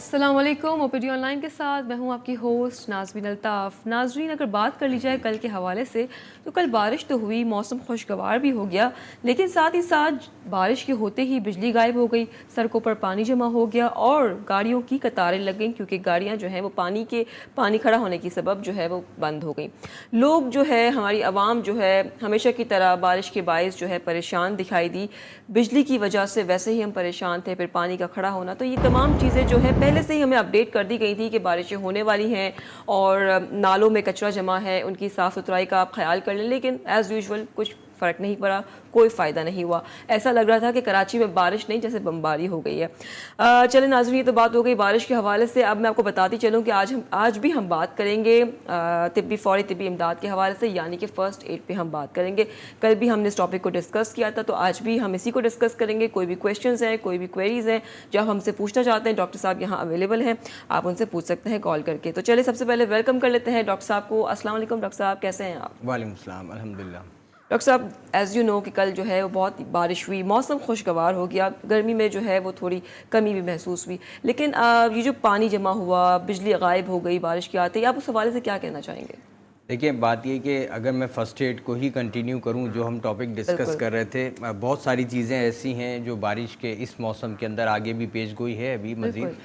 अस्सलाम वालेकुम। OPD online के साथ मैं हूं आपकी होस्ट नाज़मीन अल्ताफ़। नाज़रीन, अगर बात कर ली जाए कल के हवाले से तो कल बारिश तो हुई, मौसम खुशगवार भी हो गया, लेकिन साथ ही साथ बारिश के होते ही बिजली गायब हो गई, सड़कों पर पानी जमा हो गया और गाड़ियों की कतारें लग गईं क्योंकि गाड़ियाँ जो हैं वो पानी खड़ा होने की सबब जो है वो बंद हो गई। लोग जो है, हमारी आवाम जो है हमेशा की तरह बारिश के बायस जो है परेशान दिखाई दी। बिजली की वजह से वैसे ही हम परेशान थे, फिर पानी का खड़ा होना, तो ये तमाम चीज़ें जो है पहले से ही हमें अपडेट कर दी गई थी कि बारिशें होने वाली हैं और नालों में कचरा जमा है, उनकी साफ़ सुथराई का आप ख्याल कर लें। लेकिन एज़ यूजुअल कुछ फ़र्क नहीं पड़ा, कोई फ़ायदा नहीं हुआ। ऐसा लग रहा था कि कराची में बारिश नहीं, जैसे बमबारी हो गई है। चलें नाज़रीन, ये तो बात हो गई बारिश के हवाले से। अब मैं आपको बताती चलूँ कि आज भी हम बात करेंगे फ़ौरी तिब्बी इमदाद के हवाले से, यानी कि फ़र्स्ट एड पे हम बात करेंगे। कल भी हमने इस टॉपिक को डिस्कस किया था, तो आज भी हम इसी को डिस्कस करेंगे। कोई भी क्वेश्चंस हैं, कोई भी क्वेरीज़ हैं जो आप हमसे पूछना चाहते हैं, डॉक्टर साहब यहाँ अवेलेबल हैं, आप उनसे पूछ सकते हैं कॉल करके। तो चलिए सबसे पहले वेलकम कर लेते हैं डॉक्टर साहब को। अस्सलाम वालेकुम डॉक्टर साहब, कैसे हैं आप? वालेकुम सलाम, अल्हम्दुलिल्लाह। डॉक्टर साहब, एज़ यू नो कि कल जो है वो बहुत बारिश हुई, मौसम खुशगवार हो गया, गर्मी में जो है वो थोड़ी कमी भी महसूस हुई, लेकिन ये जो पानी जमा हुआ, बिजली गायब हो गई बारिश के आते ही, आप उस हवाले से क्या कहना चाहेंगे? देखिए, बात ये कि अगर मैं फ़र्स्ट एड को ही कंटिन्यू करूं, जो हम टॉपिक डिस्कस कर रहे थे, बहुत सारी चीज़ें ऐसी हैं जो बारिश के इस मौसम के अंदर आगे भी पेश गोई है अभी मज़ीद।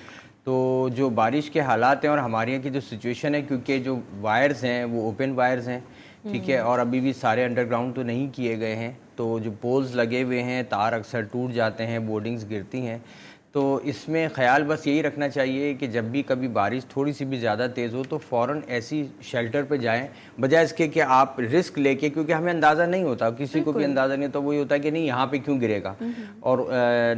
तो जो बारिश के हालात हैं और हमारे यहाँ की जो सिचुएशन है, क्योंकि जो वायर्स हैं वो ओपन वायर्स हैं, ठीक है, और अभी भी सारे अंडरग्राउंड तो नहीं किए गए हैं, तो जो पोल्स लगे हुए हैं, तार अक्सर टूट जाते हैं, बोर्डिंग्स गिरती हैं। तो इसमें ख़्याल बस यही रखना चाहिए कि जब भी कभी बारिश थोड़ी सी भी ज़्यादा तेज़ हो तो फ़ौरन ऐसी शेल्टर पे जाएं, बजाय इसके कि आप रिस्क लेके, क्योंकि हमें अंदाज़ा नहीं होता, किसी को भी अंदाज़ा नहीं होता, वही होता है कि नहीं यहाँ पे क्यों गिरेगा, और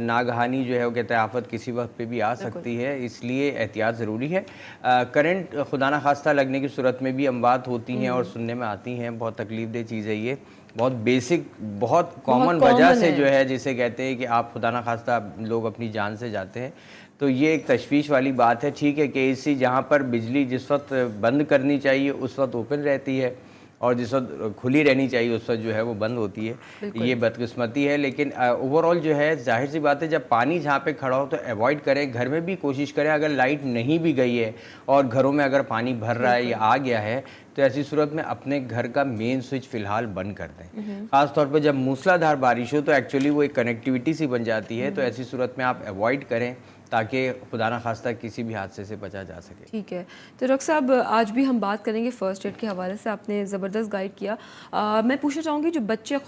नागहानी जो है वो कहते हैं आफत किसी वक्त पे भी आ सकती है, इसलिए एहतियात ज़रूरी है। करंट खुदा न खास्ता लगने की सूरत में भी अमवात होती हैं और सुनने में आती हैं, बहुत तकलीफ दह चीज़ है ये, बहुत बेसिक, बहुत कॉमन वजह से जो है, जिसे कहते हैं कि आप खुदा न खास्ता लोग अपनी जान से जाते हैं, तो ये एक तशवीश वाली बात है। ठीक है कि इसी जहाँ पर बिजली जिस वक्त बंद करनी चाहिए उस वक्त ओपन रहती है और जिस वक्त खुली रहनी चाहिए उस वक्त जो है वो बंद होती है, ये बदकिस्मती है। लेकिन ओवरऑल जो है, जाहिर सी बात है, जब पानी जहाँ पे खड़ा हो तो अवॉइड करें। घर में भी कोशिश करें, अगर लाइट नहीं भी गई है और घरों में अगर पानी भर रहा है या आ गया है, तो ऐसी सूरत में अपने घर का मेन स्विच फ़िलहाल बंद कर दें। ख़ास तौर पे जब मूसलाधार बारिश हो तो एक्चुअली वो एक कनेक्टिविटी सी बन जाती है, तो ऐसी सूरत में आप अवॉइड करें ताकि खुदा न खास्ता किसी भी हादसे से बचा जा सके। ठीक है, तो डॉक्टर साहब आज भी हम बात करेंगे फ़र्स्ट एड के हवाले से, आपने ज़बरदस्त गाइड किया। मैं पूछना चाहूँगी, जो बच्चे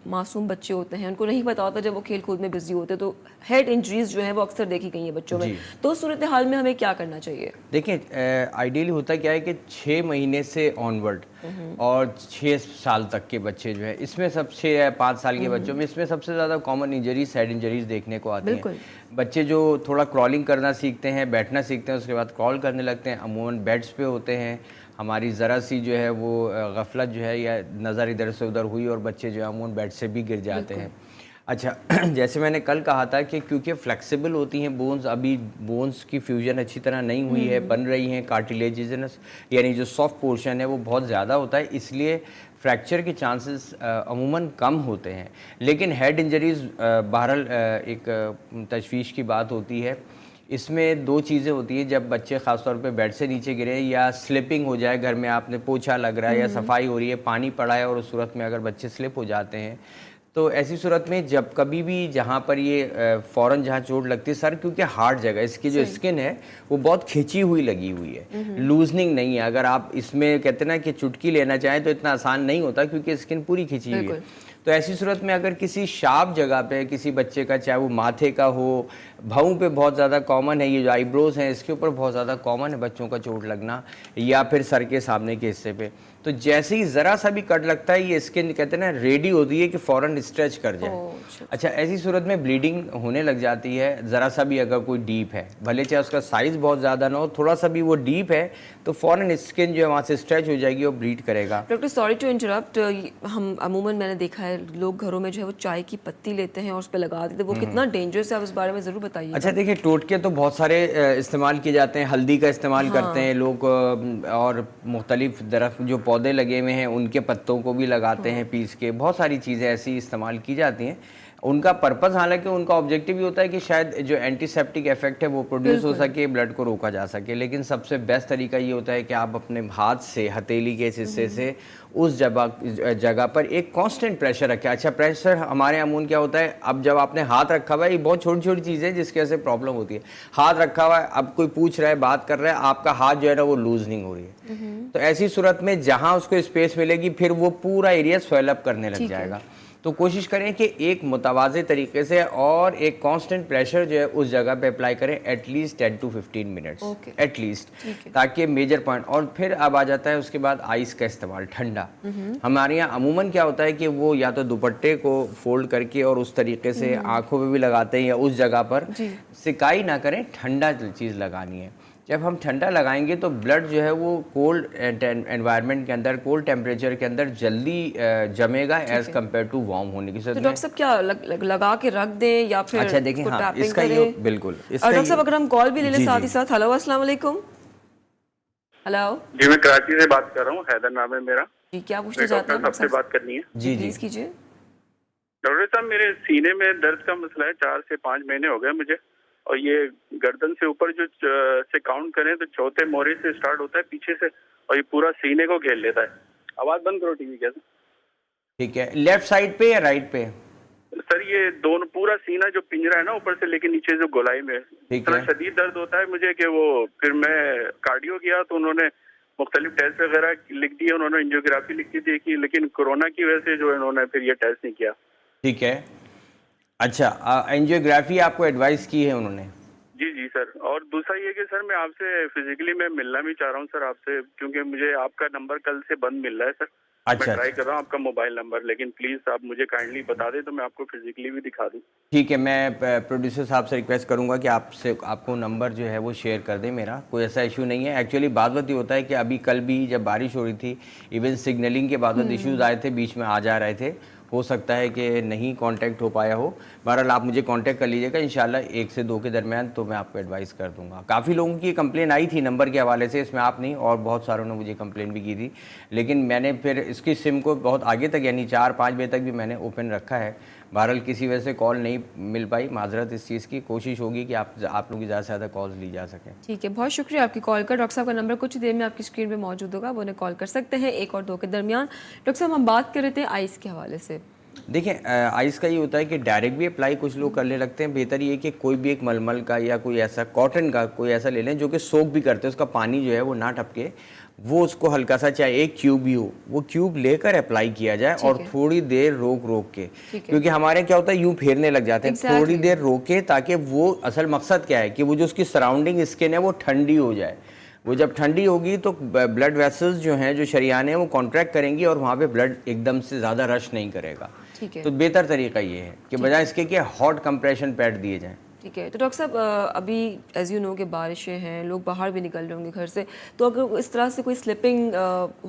मासूम बच्चे होते हैं, उनको नहीं पता होता, जब वो खेल कूद में बिजी होते हैं तो हेड इंजरीज जो है वो अक्सर देखी गई हैं बच्चों में, तो उस सूरत हाल में हमें क्या करना चाहिए? देखिए, आइडियली होता क्या है कि 6 महीने से ऑनवर्ड और 6 साल तक के बच्चे जो है, इसमें सब 6 या 5 साल के बच्चों में इसमें सबसे ज़्यादा कॉमन इंजरीज, हेड इंजरीज देखने को आती हैं। बच्चे जो थोड़ा क्रॉलिंग करना सीखते हैं, बैठना सीखते हैं, उसके बाद क्रॉल करने लगते हैं, अमूमन बेड्स पे होते हैं। हमारी ज़रा सी जो है वो गफलत जो है या नज़र इधर से उधर हुई और बच्चे जो है अमूमन बेड से भी गिर जाते हैं। अच्छा, जैसे मैंने कल कहा था कि क्योंकि फ्लेक्सिबल होती हैं बोन्स, अभी बोन्स की फ्यूजन अच्छी तरह नहीं हुई है, बन रही हैं, कार्टिलेजिनस यानी जो सॉफ्ट पोर्शन है वो बहुत ज़्यादा होता है, इसलिए फ्रैक्चर के चांसेस अमूमन कम होते हैं। लेकिन हेड इंजरीज़ बहरहाल एक तशवीश की बात होती है। इसमें 2 चीज़ें होती हैं, जब बच्चे ख़ास तौर पे बेड से नीचे गिरे या स्लिपिंग हो जाए, घर में आपने पोछा लग रहा है या सफाई हो रही है, पानी पड़ा है और उस सूरत में अगर बच्चे स्लिप हो जाते हैं, तो ऐसी सूरत में जब कभी भी जहाँ पर ये फ़ौरन जहाँ चोट लगती है, सर क्योंकि हार्ड जगह, इसकी जो स्किन है वो बहुत खिंची हुई लगी हुई है, लूजनिंग नहीं है। अगर आप इसमें कहते हैं ना कि चुटकी लेना चाहें तो इतना आसान नहीं होता, क्योंकि स्किन पूरी खिंची हुई है। तो ऐसी सूरत में अगर किसी शार्प जगह पे किसी बच्चे का, चाहे वो माथे का हो, भौं पे बहुत ज़्यादा कॉमन है, ये जो आईब्रोज हैं इसके ऊपर बहुत ज़्यादा कॉमन है बच्चों का चोट लगना, या फिर सर के सामने के हिस्से पे, तो जैसे ही ज़रा सा भी कट लगता है ये स्किन कहते हैं ना रेडी होती है कि फ़ौरन स्ट्रेच कर जाए। अच्छा, ऐसी सूरत में ब्लीडिंग होने लग जाती है, ज़रा सा भी अगर कोई डीप है, भले चाहे उसका साइज़ बहुत ज़्यादा ना हो, थोड़ा सा भी वो डीप है तो फ़ौरन स्किन जो है वहाँ से स्ट्रेच हो जाएगी और ब्लीड करेगा। डॉक्टर सॉरी टू इंटरप्ट, हम अमूमन मैंने देखा है लोग घरों में जो है वो चाय की पत्ती लेते हैं और उस पर लगा देते हैं, वो कितना डेंजरस है, आप इस बारे में ज़रूर बताइए। अच्छा, देखिए, टोटके तो बहुत सारे इस्तेमाल किए जाते हैं, हल्दी का इस्तेमाल करते हैं लोग, और मुख्तलिफ दरख्त जो पौधे लगे हुए हैं उनके पत्तों को भी लगाते हैं पीस के, बहुत सारी चीज़ें ऐसी इस्तेमाल की जाती हैं। उनका पर्पस, हालांकि उनका ऑब्जेक्टिव ये होता है कि शायद जो एंटीसेप्टिक इफेक्ट है वो प्रोड्यूस हो सके, ब्लड को रोका जा सके, लेकिन सबसे बेस्ट तरीका ये होता है कि आप अपने हाथ से, हथेली के इस हिस्से से उस जगह पर एक कांस्टेंट प्रेशर रखें। अच्छा, प्रेशर हमारे अमून क्या होता है, अब जब आपने हाथ रखा हुआ है, ये बहुत छोटी छोटी चीज़ है जिसकी वजह से प्रॉब्लम होती है। हाथ रखा हुआ है, अब कोई पूछ रहा है, बात कर रहा है, आपका हाथ जो है ना वो लूजनिंग हो रही है, तो ऐसी सूरत में जहाँ उसको स्पेस मिलेगी फिर वो पूरा एरिया स्वेल अप करने लग जाएगा। तो कोशिश करें कि एक मुतवाज़े तरीके से और एक कांस्टेंट प्रेशर जो है उस जगह पे अप्लाई करें एटलीस्ट 10 to 15 मिनट्स एटलीस्ट, ताकि मेजर पॉइंट। और फिर अब आ जाता है उसके बाद आइस का इस्तेमाल, ठंडा। हमारे यहाँ अमूमन क्या होता है कि वो या तो दुपट्टे को फोल्ड करके और उस तरीके से आंखों पे भी लगाते हैं, या उस जगह पर सिकाई ना करें, ठंडा चीज़ लगानी है। जब हम ठंडा लगाएंगे तो ब्लड जो है वो कोल्ड एनवायरनमेंट के अंदर, कोल्ड टेम्परेचर के अंदर जल्दी जमेगा एज कम्पेयर टू वार्म होने की। तो डॉक्टर साहब क्या लगा के रख दें या फिर अच्छा देखिए, हाँ, इसका ये बिल्कुल। और डॉक्टर साहब अगर हम कॉल भी ले लें साथ ही साथ। हेलो, अस्सलाम वालेकुम। हेलो जी, मैं कराची से बात कर रहा हूँ, हैदर नाम है मेरा जी। क्या पूछना चाहते हैं? आपसे बात करनी है जी प्लीज कीजिए। डॉक्टर साहब, मेरे सीने में दर्द का मसला है, 4 से 5 महीने हो गए मुझे, और ये गर्दन से ऊपर जो से काउंट करें तो चौथे मोहरे से स्टार्ट होता है पीछे से, और ये पूरा सीने को घेर लेता है। आवाज बंद करो टीवी कैसे। ठीक है, लेफ्ट साइड पे या राइट पे? सर ये दोनों, पूरा सीना जो पिंजरा है ना ऊपर से लेके नीचे जो गोलाई में, इतना शदीद दर्द होता है मुझे कि वो, फिर मैं कार्डियो गया तो उन्होंने मुख्तलिफ टेस्ट वगैरह लिख दिए, उन्होंने एंजियोग्राफी लिख दी देखी, लेकिन कोरोना की वजह से जो इन्होंने फिर ये टेस्ट नहीं किया। ठीक है, अच्छा, एंजियोग्राफी आपको एडवाइस की है उन्होंने? जी जी सर। और दूसरा ये कि सर मैं आपसे फिजिकली मैं मिलना भी चाह रहा हूँ सर आपसे, क्योंकि मुझे आपका नंबर कल से बंद मिल रहा है सर। अच्छा, मैं ट्राई कर रहा हूँ आपका मोबाइल नंबर, लेकिन प्लीज आप मुझे काइंडली बता दें तो मैं आपको फिजिकली भी दिखा दूँ। ठीक है, मैं प्रोड्यूसर साहब से रिक्वेस्ट करूंगा कि आपको नंबर जो है वो शेयर कर दें मेरा, कोई ऐसा इशू नहीं है। एक्चुअली बात ये होता है कि अभी कल भी जब बारिश हो रही थी, इवन सिग्नलिंग के बाद इश्यूज आए थे, बीच में आ जा रहे थे, हो सकता है कि नहीं कांटेक्ट हो पाया हो। बहरहाल आप मुझे कांटेक्ट कर लीजिएगा, इंशाल्लाह 1 से 2 के दरमियान, तो मैं आपको एडवाइस कर दूंगा। काफ़ी लोगों की कंप्लेन आई थी नंबर के हवाले से, इसमें आप नहीं और बहुत सारों ने मुझे कंप्लेन भी की थी, लेकिन मैंने फिर इसकी सिम को बहुत आगे तक, यानी 4-5 बजे तक भी मैंने ओपन रखा है। बहरहाल किसी वजह से कॉल नहीं मिल पाई, माजरत इस चीज़ की। कोशिश होगी कि आप लोगों की ज़्यादा से ज़्यादा कॉल्स ली जा सकें। ठीक है, बहुत शुक्रिया आपकी कॉल का। डॉक्टर साहब का नंबर कुछ देर में आपकी स्क्रीन पे मौजूद होगा, वो उन्हें कॉल कर सकते हैं 1 और 2 के दरमियान। डॉक्टर साहब, हम बात कर रहे थे आइस के हवाले से। देखिए, आइस का ये होता है कि डायरेक्ट भी अप्लाई कुछ लोग करने लगते हैं। बेहतर ये कि कोई भी एक मलमल का या कोई ऐसा कॉटन का कोई ऐसा ले लें जो कि सोक भी करते हैं, उसका पानी जो है वो ना टपके, वो उसको हल्का सा, चाहे एक क्यूब भी हो, वो क्यूब लेकर अप्लाई किया जाए और थोड़ी देर रोक के, क्योंकि हमारे क्या होता है यूं फेरने लग जाते हैं, थोड़ी देर रोके, ताकि वो असल मकसद क्या है कि वो जो उसकी सराउंडिंग स्किन है वो ठंडी हो जाए। वो जब ठंडी होगी तो ब्लड वेसल्स जो हैं, जो शरीयान हैं, वो कॉन्ट्रैक्ट करेंगी और वहाँ पे ब्लड एकदम से ज़्यादा रश नहीं करेगा। तो बेहतर तरीका ये है कि बजाय इसके कि हॉट कंप्रेशन पैड दिए जाएं। ठीक है, तो डॉक्टर साहब अभी एज यू नो कि बारिशें हैं, लोग बाहर भी निकल रहे होंगे घर से, तो अगर इस तरह से कोई स्लिपिंग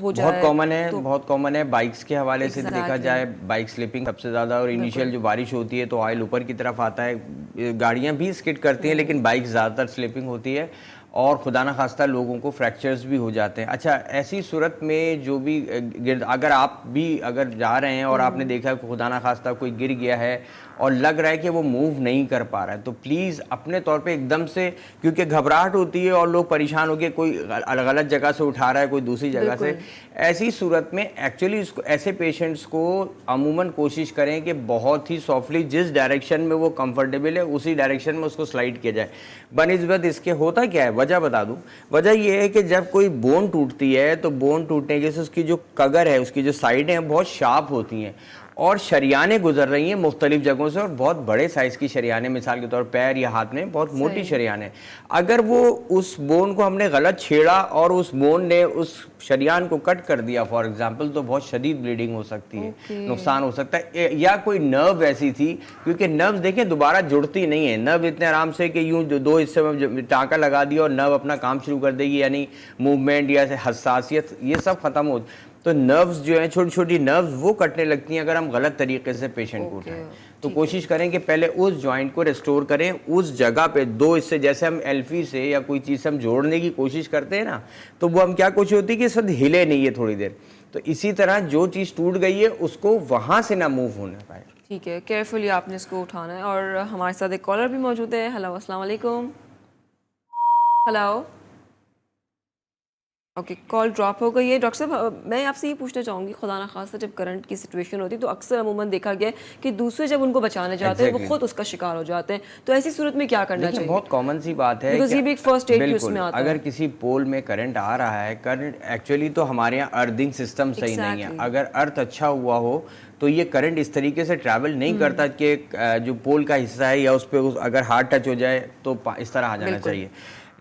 हो जाए, बहुत कॉमन है, बहुत कॉमन है। बाइक्स के हवाले से देखा जाए, बाइक स्लिपिंग सबसे ज़्यादा, और इनिशियल जो बारिश होती है तो ऑयल ऊपर की तरफ आता है, गाड़ियाँ भी स्किड करती हैं, लेकिन बाइक ज़्यादातर स्लिपिंग होती है और खुदा ना खास्ता लोगों को फ्रैक्चर्स भी हो जाते हैं। अच्छा, ऐसी सूरत में जो भी अगर आप भी अगर जा रहे हैं और आपने देखा कि खुदा ना खास्ता कोई गिर गया है और लग रहा है कि वो मूव नहीं कर पा रहा है, तो प्लीज़ अपने तौर पे एकदम से, क्योंकि घबराहट होती है और लोग परेशान हो गए, कोई गलत जगह से उठा रहा है, कोई दूसरी जगह से, ऐसी सूरत में एक्चुअली इसको, ऐसे पेशेंट्स को अमूमन कोशिश करें कि बहुत ही सॉफ्टली जिस डायरेक्शन में वो कंफर्टेबल है उसी डायरेक्शन में उसको स्लाइड किया जाए। बनिस्बत इसके होता क्या है, वजह बता दूं। वजह ये है कि जब कोई बोन टूटती है तो बोन टूटने के से उसकी जो कगर है, उसकी जो साइडें हैं बहुत शार्प होती हैं और शरियानें गुजर रही हैं मुख्तलिफ जगहों से, और बहुत बड़े साइज़ की शरियानें, मिसाल के तौर पैर या हाथ में बहुत मोटी शरियानें, अगर वो उस बोन को हमने गलत छेड़ा और उस बोन ने उस शरियान को कट कर दिया फॉर एग्जांपल, तो बहुत शदीद ब्लीडिंग हो सकती है, नुकसान हो सकता है। या कोई नर्व ऐसी थी, क्योंकि नर्व देखें दोबारा जुड़ती नहीं है, नर्व इतने आराम से कि यूं 2 हिस्से में टाँका लगा दिया और नर्व अपना काम शुरू कर देगी, यानी मूवमेंट या हसासियत ये सब खत्म हो। तो नर्व्स जो हैं, छोटी छोटी नर्व्स, वो कटने लगती हैं अगर हम गलत तरीके से पेशेंट को उठाएं। तो कोशिश करें कि पहले उस जॉइंट को रेस्टोर करें, उस जगह पे 2 हिस्से, जैसे हम एल्फी से या कोई चीज़ हम जोड़ने की कोशिश करते हैं ना, तो वो हम क्या कोशिश होती है कि सब हिले नहीं है थोड़ी देर, तो इसी तरह जो चीज़ टूट गई है उसको वहाँ से ना मूव होने पाए। ठीक है, केयरफुली आपने इसको उठाना है। और हमारे साथ एक कॉलर भी मौजूद है। हेलो, अस्सलाम वालेकुम। हेलो, ओके, कॉल ड्रॉप हो गई है। डॉक्टर साहब, मैं आपसे ये पूछना चाहूँगी, खुदा ना खास्ता जब करंट की सिचुएशन होती है तो अक्सर अमूमन देखा गया है कि दूसरे जब उनको बचाने जाते हैं वो खुद उसका शिकार हो जाते हैं, तो ऐसी सूरत में क्या करना चाहिए? बहुत कॉमन सी बात है बिकॉज ये भी एक फर्स्ट एड की उसमें आता है। अगर किसी पोल में करंट आ रहा है, करंट एक्चुअली तो हमारे यहाँ अर्थिंग सिस्टम सही नहीं है। अगर अर्थ अच्छा हुआ हो तो ये करंट इस तरीके से ट्रैवल नहीं करता कि जो पोल का हिस्सा है या उस पर अगर हार्ड टच हो जाए तो इस तरह आ जाना चाहिए।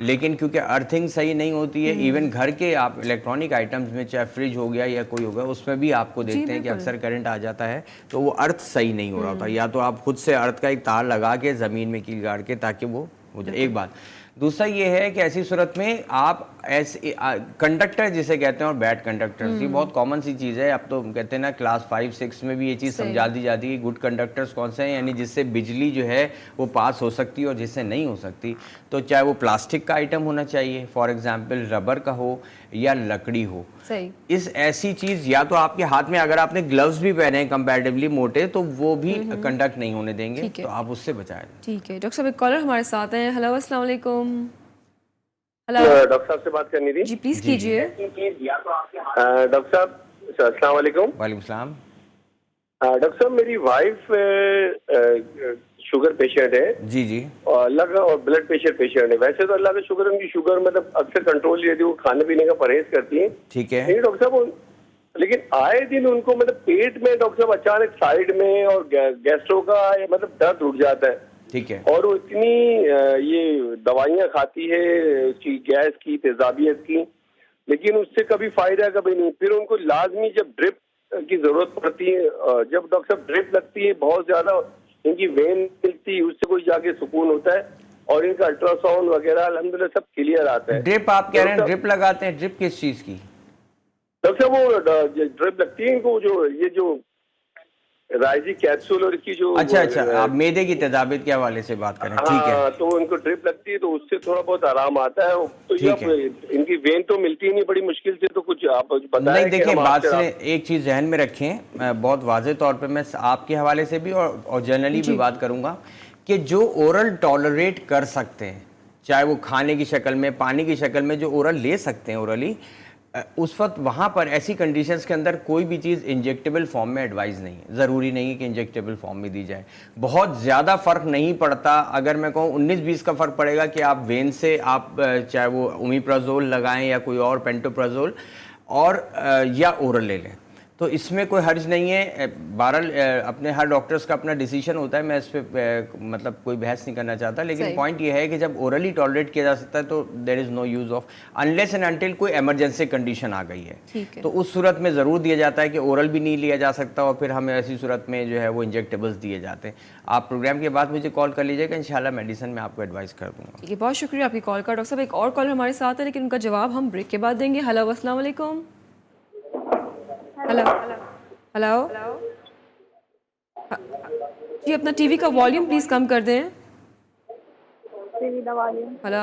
लेकिन क्योंकि अर्थिंग सही नहीं होती है, इवन घर के आप इलेक्ट्रॉनिक आइटम्स में, चाहे फ्रिज हो गया या कोई होगा, उसमें भी आपको देखते हैं कि अक्सर करंट आ जाता है तो वो अर्थ सही नहीं हो रहा होता। या तो आप खुद से अर्थ का एक तार लगा के ज़मीन में कील गाड़ के ताकि वो हो जाए, एक बात। दूसरा ये है कि ऐसी सूरत में आप ऐसे कंडक्टर जिसे कहते हैं और बैड कंडक्टर्स, ये बहुत कॉमन सी चीज़ है। अब तो कहते हैं ना क्लास 5-6 में भी ये चीज़ समझा दी जाती है कि गुड कंडक्टर्स कौन से हैं, यानी जिससे बिजली जो है वो पास हो सकती है और जिससे नहीं हो सकती। तो चाहे वो प्लास्टिक का आइटम होना चाहिए, फॉर एग्जाम्पल रबर का हो या लकड़ी हो, सही। इस ऐसी चीज़ या तो आपके हाथ में अगर आपने ग्लव्स भी पहने हैं कंपैरेटिवली मोटे तो वो भी कंडक्ट नहीं होने देंगे, तो आप उससे बचाएं। ठीक है। डॉक्टर साहब, एक कॉलर हमारे साथ हैं। हेलो, अस्सलाम वालेकुम। हेलो, डॉक्टर साहब से बात करनी थी जी प्लीज कीजिए। डॉक्टर साहब, अस्सलाम वालेकुम। वालेकुम सलाम। डॉक्टर साहब, मेरी वाइफ शुगर पेशेंट है जी जी। और और ब्लड प्रेशर पेशेंट है। वैसे तो अल्लाह का शुगर, उनकी शुगर मतलब अक्सर कंट्रोल रहती है, वो खाने पीने का परहेज करती है। ठीक है। लेकिन डॉक्टर साहब, लेकिन आए दिन उनको मतलब पेट में डॉक्टर साहब अचानक साइड में और गैस्ट्रो का मतलब दर्द उठ जाता है। ठीक है। और वो इतनी ये दवाइयाँ खाती है उसकी गैस की, तेजाबियत की, लेकिन उससे कभी फायदा कभी नहीं। फिर उनको लाजमी जब ड्रिप की जरूरत पड़ती है, जब डॉक्टर साहब ड्रिप लगती है, बहुत ज्यादा इनकी वेन मिलती है, उससे कोई जाके सुकून होता है और इनका अल्ट्रासाउंड वगैरह अल्हम्दुलिल्लाह सब क्लियर आता है। ड्रिप आप कह रहे हैं, ड्रिप लगाते हैं? ड्रिप किस चीज की? डॉक्टर साहब, वो ड्रिप लगती है इनको, जो ये जो राइजी कैप्सूल और इसकी जो अच्छा, आप मैदे की तेजाबियत के हवाले से बात करें। ठीक है। तो उनको ड्रिप लगती है तो उससे थोड़ा बहुत आराम आता है। तो ये इनकी वेन तो मिलती ही नहीं, बड़ी मुश्किल से। तो कुछ आप बताएं। नहीं, देखिए, बात से एक चीज जहन में रखें, बहुत वाज़ेह तौर पे मैं आपके हवाले से भी और जनरली भी बात करूंगा कि जो ओरल टॉलरेट कर सकते हैं, चाहे वो खाने की शक्ल में, पानी की शक्ल में, जो ओरल ले सकते हैं ओरली, उस वक्त वहाँ पर ऐसी कंडीशंस के अंदर कोई भी चीज़ इंजेक्टेबल फॉर्म में एडवाइस नहीं है। ज़रूरी नहीं है कि इंजेक्टेबल फॉर्म में दी जाए। बहुत ज़्यादा फ़र्क नहीं पड़ता। अगर मैं कहूँ 19-20 का फ़र्क पड़ेगा कि आप वेन से आप चाहे वो ओमिप्राजोल लगाएं या कोई और पेंटोप्राजोल और या ओरल ले लें, तो इसमें कोई हर्ज नहीं है। बहरहाल अपने हर डॉक्टर्स का अपना डिसीजन होता है, मैं इस पर मतलब कोई बहस नहीं करना चाहता। लेकिन पॉइंट ये है कि जब ओरली टॉलरेट किया जा सकता है तो there is no use of, unless and until कोई इमरजेंसी कंडीशन आ गई है, तो उस सूरत में ज़रूर दिया जाता है कि ओरल भी नहीं लिया जा सकता और फिर हमें ऐसी सूरत में जो है वो इंजेक्टेबल्स दिए जाते हैं। आप प्रोग्राम के बाद मुझे कॉल कर लीजिएगा, इंशाल्लाह मेडिसिन में आपको एडवाइस कर दूँगा। ठीक है, बहुत शुक्रिया आपकी कॉल का। डॉक्टर साहब, एक और कॉलर हमारे साथ है लेकिन उनका जवाब हम ब्रेक के बाद देंगे। हेलो, अस्सलाम वालेकुम। हेलो हेलो जी, अपना टीवी का वॉल्यूम प्लीज कम कर दें। हेलो,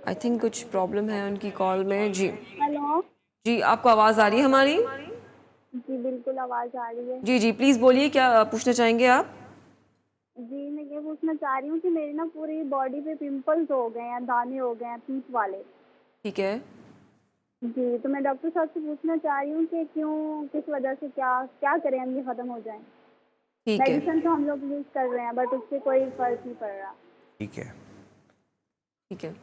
आई थिंक कुछ प्रॉब्लम है उनकी कॉल में। जी हेलो जी, आपको आवाज़ आ रही है हमारी? जी, बिल्कुल आवाज़ आ रही है। जी जी, प्लीज़ बोलिए, क्या पूछना चाहेंगे आप? जी, मैं ये पूछना चाह रही हूँ कि मेरी ना पूरी बॉडी पे पिंपल्स हो गए हैं, दाने हो गए हैं पीठ वाले। ठीक है जी, तो मैं डॉक्टर साहब से पूछना चाह रही हूँ कि क्यों, किस वजह से, क्या क्या करें हम ये ख़त्म हो जाएं। ठीक है मेडिसिन तो हम लोग यूज़ कर रहे हैं बट उससे कोई फ़र्क नहीं पड़ रहा। ठीक है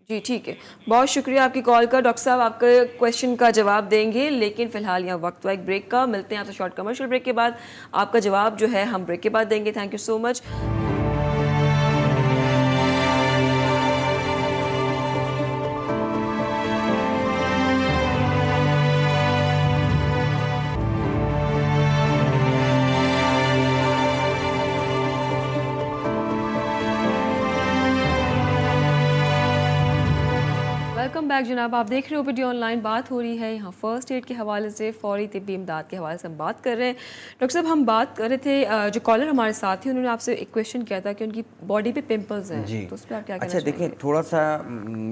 जी, ठीक है, बहुत शुक्रिया आपकी कॉल का। डॉक्टर साहब आपके क्वेश्चन का जवाब देंगे, लेकिन फ़िलहाल यहाँ वक्त हुआ एक ब्रेक का। मिलते हैं आपसे शॉर्ट कमर्शियल ब्रेक के बाद। आपका जवाब जो है हम ब्रेक के बाद देंगे। Thank you so much. Welcome back जनाब, आप देख रहे हो वीडियो ऑनलाइन। बात हो रही है यहाँ फर्स्ट एड के हवाले से, फौरी तिब्बी इमदाद के हवाले से हम बात कर रहे हैं। डॉक्टर साहब, हम बात कर रहे थे, जो कॉलर हमारे साथ ही उन्होंने आपसे एक क्वेश्चन किया था कि उनकी बॉडी पे पिंपल्स हैं जी, तो उस पर आप क्या कहना अच्छा चाहेंगे? देखिए, थोड़ा सा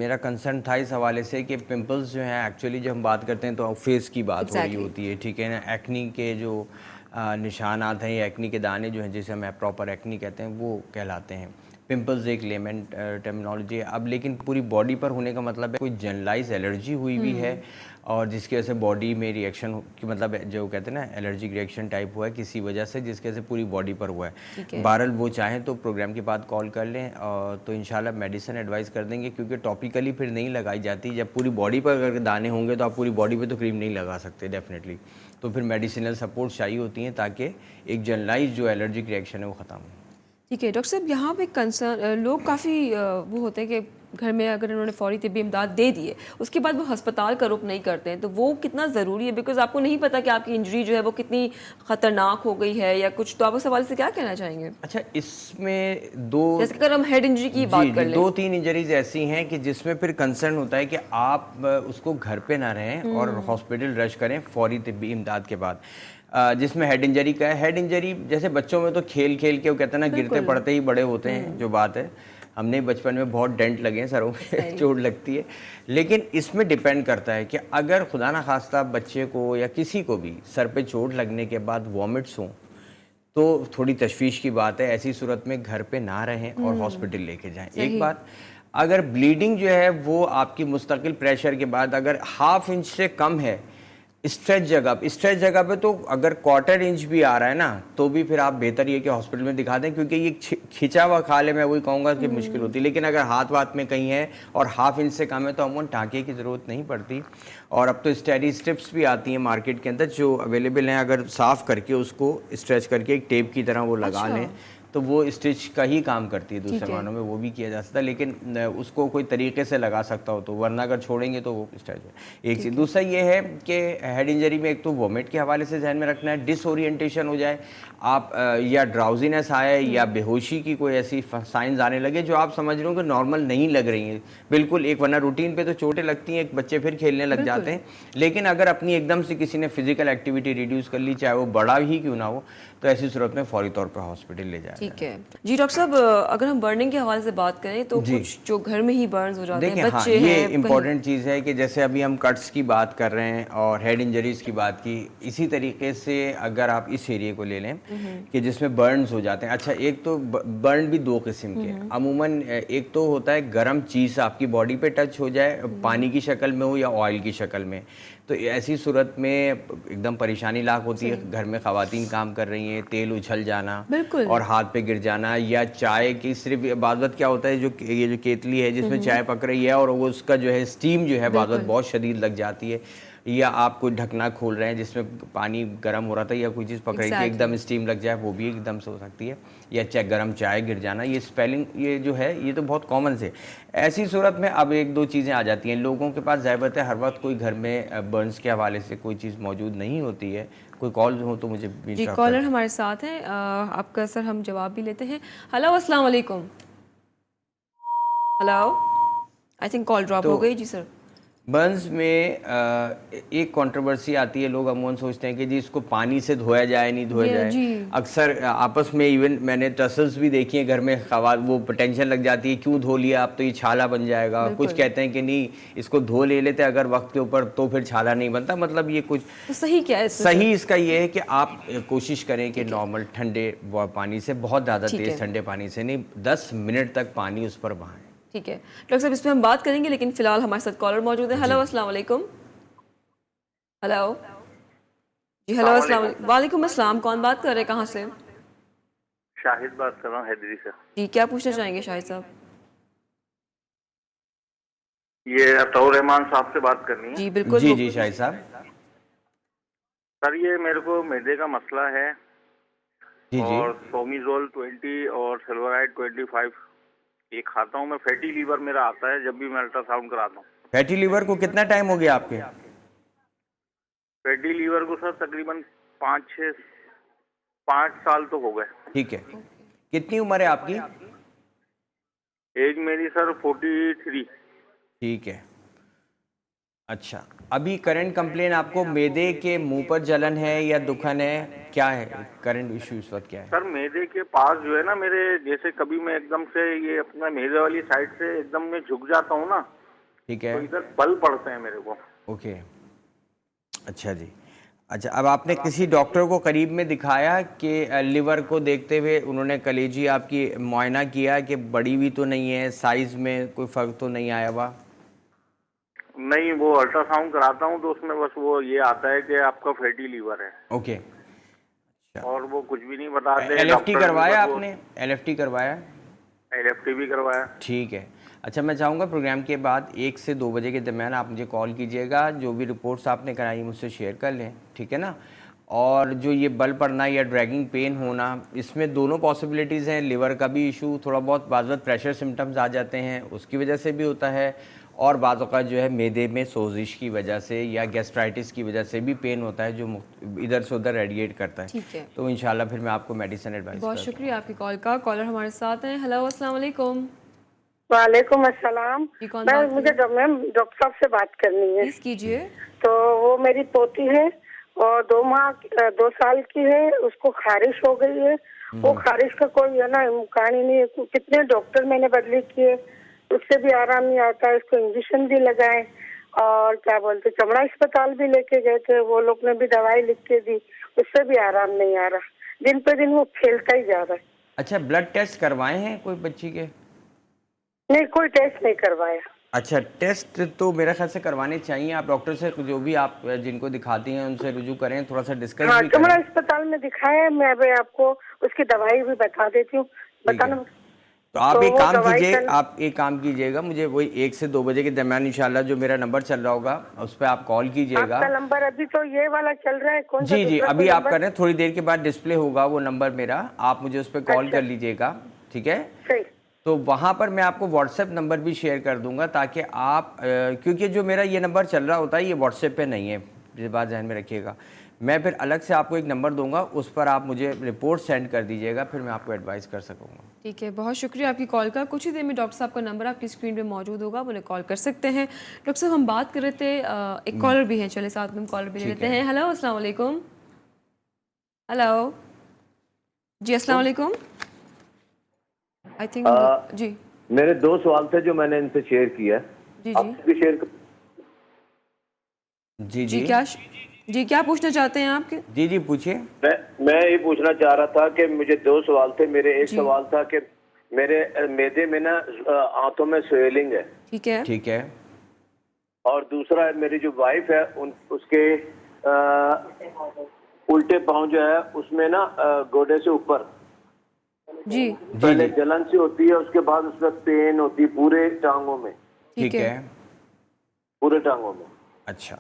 मेरा कंसर्न था इस हवाले से कि पिंपल्स जो हैं एक्चुअली जब हम बात करते हैं तो फेस की बात हो रही होती है, ठीक है ना। एक्नी के जो निशान आते हैं, एक्नी के दाने जो हैं जिसे हम प्रॉपर एक्नी कहते हैं वो कहलाते हैं। पिंपल्स एक लेमन टर्मिनोलॉजी है। अब लेकिन पूरी बॉडी पर होने का मतलब है कोई जनरलाइज एलर्जी हुई भी है और जिसकी वजह से बॉडी में रिएक्शन की मतलब जो कहते हैं ना एलर्जिक रिएक्शन टाइप हुआ है किसी वजह से जिसकी वजह से पूरी बॉडी पर हुआ है। बहरहाल वो चाहें तो प्रोग्राम के बाद कॉल कर लें और तो इंशाल्लाह मेडिसिन एडवाइस कर देंगे, क्योंकि टॉपिकली फिर नहीं लगाई जाती। जब पूरी बॉडी पर अगर दाने होंगे तो आप पूरी बॉडी पर तो क्रीम नहीं लगा सकते डेफिनेटली, तो फिर मेडिसिनल सपोर्ट चाहिए होती हैं ताकि एक जनरलाइज जो एलर्जिक रिएक्शन है वो ख़त्म हो। ठीक है डॉक्टर साहब, यहाँ पे कंसर्न लोग काफ़ी वो होते हैं कि घर में अगर उन्होंने फौरी तिब्बी इमदाद दे दिए उसके बाद वो अस्पताल का रुख नहीं करते हैं, तो वो कितना ज़रूरी है? बिकॉज आपको नहीं पता कि आपकी इंजरी जो है वो कितनी ख़तरनाक हो गई है या कुछ, तो आप उस हवाले से क्या कहना चाहेंगे? अच्छा, इसमें दो, जैसे अगर हम हेड इंजरी की बात कर लें, 2-3 इंजरीज ऐसी हैं कि जिसमें फिर कंसर्न होता है कि आप उसको घर पे ना रहें और हॉस्पिटल रश करें फौरी तिब्बी इमदाद के बाद। जिसमें हेड इंजरी का है, हेड इंजरी जैसे बच्चों में तो खेल खेल के वो कहते हैं ना गिरते पड़ते ही बड़े होते हैं, जो बात है हमने बचपन में बहुत डेंट लगे हैं सरों में चोट लगती है। लेकिन इसमें डिपेंड करता है कि अगर खुदा ना खास्ता बच्चे को या किसी को भी सर पे चोट लगने के बाद वॉमिट्स हों तो थोड़ी तशवीश की बात है। ऐसी सूरत में घर पे ना रहें और हॉस्पिटल लेके जाएं। एक बात, अगर ब्लीडिंग जो है वो आपकी मुस्तकिल प्रेशर के बाद अगर 1/2 इंच से कम है स्ट्रेच जगह पे तो अगर 1/4 इंच भी आ रहा है ना तो भी फिर आप बेहतर ये कि हॉस्पिटल में दिखा दें, क्योंकि ये खिंचा हुआ खाल है, मैं वही कहूँगा कि मुश्किल होती है। लेकिन अगर हाथ वाथ में कहीं है और 1/2 इंच से कम है तो अमूमन टाँके की ज़रूरत नहीं पड़ती। और अब तो स्टेरी स्ट्रिप्स भी आती हैं मार्केट के अंदर जो अवेलेबल हैं, अगर साफ़ करके उसको स्ट्रेच करके एक टेप की तरह वो लगा लें तो वो स्टिच का ही काम करती है। दूसरे मानों में वो भी किया जा सकता है, लेकिन उसको कोई तरीके से लगा सकता हो तो, वरना अगर छोड़ेंगे तो वो स्टिच है। एक चीज़। दूसरा ये है कि हेड इंजरी में एक तो वॉमिट के हवाले से ध्यान में रखना है, डिसओरिएंटेशन हो जाए आप या ड्राउजीनेस आए या बेहोशी की कोई ऐसी साइंस आने लगे जो आप समझ रहे हो कि नॉर्मल नहीं लग रही हैं बिल्कुल। एक वरना रूटीन पे तो चोटें लगती हैं, बच्चे फिर खेलने लग जाते हैं, लेकिन अगर अपनी एकदम से किसी ने फिजिकल एक्टिविटी रिड्यूस कर ली, चाहे वो बड़ा ही क्यों ना हो, तो ऐसी सूरत में फौरी तौर पर हॉस्पिटल ले जाए। ठीक है जी। डॉक्टर साहब, अगर हम बर्निंग के हवाले से बात करें तो कुछ जो घर में ही बर्न्स हो जाते हैं, बच्चे ये इंपॉर्टेंट चीज़ है कि जैसे अभी हम कट्स की बात कर रहे हैं और हेड इंजरीज की बात की, इसी तरीके से अगर आप इस एरिया को ले लें कि जिसमें बर्न्स हो जाते हैं। अच्छा, एक तो बर्न भी 2 किस्म के हैं अमूमन। एक तो होता है गर्म चीज़ आपकी बॉडी पे टच हो जाए, पानी की शक्ल में हो या ऑयल की शक्ल में, तो ऐसी सूरत में एकदम परेशानी लाक होती है। घर में ख़वातीन काम कर रही हैं, तेल उछल जाना और हाथ पे गिर जाना, या चाय की सिर्फ बात क्या होता है जो ये जो केतली है जिसमें चाय पक रही है और वो उसका जो है स्टीम जो है बात बहुत शदीद लग जाती है, या आप कोई ढकना खोल रहे हैं जिसमें पानी गर्म हो रहा था या कोई चीज़ पक रही थी एकदम स्टीम लग जाए, वो भी एकदम से हो सकती है, या गर्म चाय गिर जाना। ये स्पेलिंग ये जो है ये तो बहुत कॉमन से। ऐसी सूरत में अब 1-2 चीज़ें आ जाती हैं लोगों के पास। ज़ाहिर है हर वक्त कोई घर में बर्न्स के हवाले से कोई चीज़ मौजूद नहीं होती है। कोई कॉल हो तो मुझे जी, कॉलर हमारे साथ हैं, आपका सर हम जवाब भी लेते हैं। हेलो, अस्सलाम वालेकुम। Hello, I think call drop हो गई। जी सर, बर्न्स में एक कंट्रोवर्सी आती है, लोग अमूमन सोचते हैं कि जी इसको पानी से धोया जाए नहीं धोया जाए। अक्सर आपस में इवन मैंने टसल्स भी देखी है घर में, वो टेंशन लग जाती है क्यों धो लिया आप तो ये छाला बन जाएगा। कुछ कहते हैं कि नहीं इसको धो ले लेते अगर वक्त के ऊपर तो फिर छाला नहीं बनता। मतलब ये कुछ तो सही क्या है? सही इसका ये है कि आप कोशिश करें कि नॉर्मल ठंडे पानी से, बहुत ज़्यादा तेज़ ठंडे पानी से नहीं, 10 मिनट तक पानी उस पर बहाएं। ठीक है डॉक्टर साहब, इस पर हम बात करेंगे, लेकिन फिलहाल हमारे साथ कॉलर मौजूद है। हेलो, अस्सलाम वालेकुम। हेलो जी, हेलो, अस्सलाम वालेकुम। अस्सलाम, कौन बात कर रहे हैं, कहाँ से? शाहिद बात कर रहा हूँ हैदरी से। जी, क्या पूछना चाहेंगे शाहिद साहब? ये अताउर रहमान साहब से बात करनी है। जी बिल्कुल। जी शाहिद साहब। सर ये मेरे को मैदे का मसला है और सोमिजोल 20 और सिल्वराइड 25 ये खाता हूँ मैं। फैटी लीवर मेरा आता है जब भी मैं अल्ट्रासाउंड कराता हूँ। फैटी लीवर को कितना टाइम हो गया आपके? फैटी लीवर को सर तकरीबन 5 साल तो हो गए। ठीक है, कितनी उम्र है आपकी? एज मेरी सर 43। ठीक है। अच्छा, अभी करंट कंप्लेन आपको मैदे के मुंह पर जलन है या दुखन है, क्या है करंट इशू इस वक्त क्या है? सर मैदे के पास जो है ना मेरे, जैसे कभी मैं एकदम से ये अपना मैदे वाली साइड से एकदम में झुक जाता हूँ ना, ठीक है, तो इधर बल पड़ते हैं मेरे को। ओके, अच्छा जी। अच्छा, अब आपने किसी डॉक्टर को करीब में दिखाया कि लिवर को देखते हुए उन्होंने कलेजी आपकी मुआयना किया कि बड़ी हुई तो नहीं है, साइज में कोई फर्क तो नहीं आया हुआ? नहीं, वो अल्ट्रासाउंड कराता हूँ तो उसमें बस वो ये आता है कि आपका फैटी लीवर है। ओके। और वो कुछ भी नहीं बताते। एलएफटी करवाया आपने? एलएफटी करवाया? एलएफटी भी करवाया। ठीक है। अच्छा, मैं चाहूँगा प्रोग्राम के बाद 1 से 2 बजे के दरमियान आप मुझे कॉल कीजिएगा, जो भी रिपोर्ट्स आपने कराई मुझसे शेयर कर लें, ठीक है ना? और जो ये बल पड़ना या ड्रैगिंग पेन होना, इसमें दोनों पॉसिबिलिटीज़ हैं। लिवर का भी इशू, थोड़ा बहुत बाज़ वक़्त प्रेशर सिम्टम्स आ जाते हैं, उसकी वजह से भी होता है, और बाज़ औक़ात जो है मैदे में सोजिश की वजह से या गैस्ट्राइटिस की वजह से भी पेन होता है, जो इधर से उधर रेडिएट करता है। ठीक है, तो इंशाल्लाह फिर मैं आपको मेडिसिन एडवाइस बहुत शुक्रिया आपकी कॉल का। कॉलर हमारे साथ हैं। हेलो, अस्सलाम वालेकुम। वालेकुम अस्सलाम। जी, कौन मैं बात मुझे मैम डॉक्टर साहब से बात करनी है। प्लीज कीजिए। तो वो मेरी पोती है और 2 साल की है, उसको खारिश हो गई है। वो खारिश का कोई है ना इम्कान ही नहीं है। कितने डॉक्टर मैंने बदली किए, उससे भी आराम नहीं आता है। इसको इंजेक्शन भी लगाए और क्या बोलते चमड़ा अस्पताल भी लेके गए थे, वो लोग ने भी दवाई लिख के दी, उससे भी आराम नहीं आ रहा। दिन पे दिन वो फैलता ही जा रहा है। अच्छा, ब्लड टेस्ट करवाए हैं कोई बच्ची के? नहीं, कोई टेस्ट नहीं करवाया। अच्छा, टेस्ट तो मेरा ख्याल से करवाने चाहिए। आप डॉक्टर से जो भी आप जिनको दिखाती हैं उनसे रुजू करें, थोड़ा सा डिस्कस भी करें। चमड़ा अस्पताल में दिखाया है, मैं अभी आपको उसकी दवाई भी बता देती हूँ। बताना तो आप तो एक वो काम दवाई कीजिए, का- आप एक काम कीजिएगा, मुझे वही 1 से 2 बजे के दरमियान इंशाल्लाह जो मेरा नंबर चल रहा होगा उस पर आप कॉल कीजिएगा। आपका नंबर अभी तो ये वाला चल रहा है, कौन सा जी जी, दूसरा अभी कोई आप नंबर? कर रहे हैं, थोड़ी देर के बाद डिस्प्ले होगा वो नंबर मेरा, आप मुझे उस पर कॉल अच्छा। कर लीजिएगा, ठीक है? सही। तो वहाँ पर मैं आपको व्हाट्सएप नंबर भी शेयर कर दूंगा, ताकि आप क्योंकि जो मेरा ये नंबर चल रहा होता है ये व्हाट्सएप पे नहीं है, ये बात ध्यान में रखिएगा। मैं फिर अलग से आपको एक नंबर दूंगा, उस पर आप मुझे रिपोर्ट सेंड कर दीजिएगा, फिर मैं आपको एडवाइस कर सकूँगा। ठीक है, बहुत शुक्रिया आपकी कॉल का। कुछ ही देर में डॉक्टर साहब का नंबर आपकी स्क्रीन पे मौजूद होगा, आप उन्हें कॉल कर सकते हैं। डॉक्टर साहब, हम बात कर रहे थे, एक कॉलर भी है, चले साथ में हम कॉलर भी ले लेते हैं। हेलो, अस्सलाम वालेकुम। हेलो जी, अस्सलाम वालेकुम। आई थिंक जी मेरे 2 सवाल थे जो मैंने इनसे शेयर किया है। जी आप भी शेयर कर... जी जी क्या पूछना चाहते हैं आपके? जी जी, पूछिए। मैं ये पूछना चाह रहा था कि मुझे 2 सवाल थे। मेरे एक सवाल था कि मेरे मैदे में ना हाथों में स्वेलिंग है। ठीक है, ठीक है। और दूसरा है, मेरी जो वाइफ है उसके उल्टे पाँव जो है उसमें ना गोडे से ऊपर जी पहले जलन सी होती है, उसके बाद उसमें पेन होती है पूरे टांगों में। ठीक है। पूरे टांगों में। अच्छा,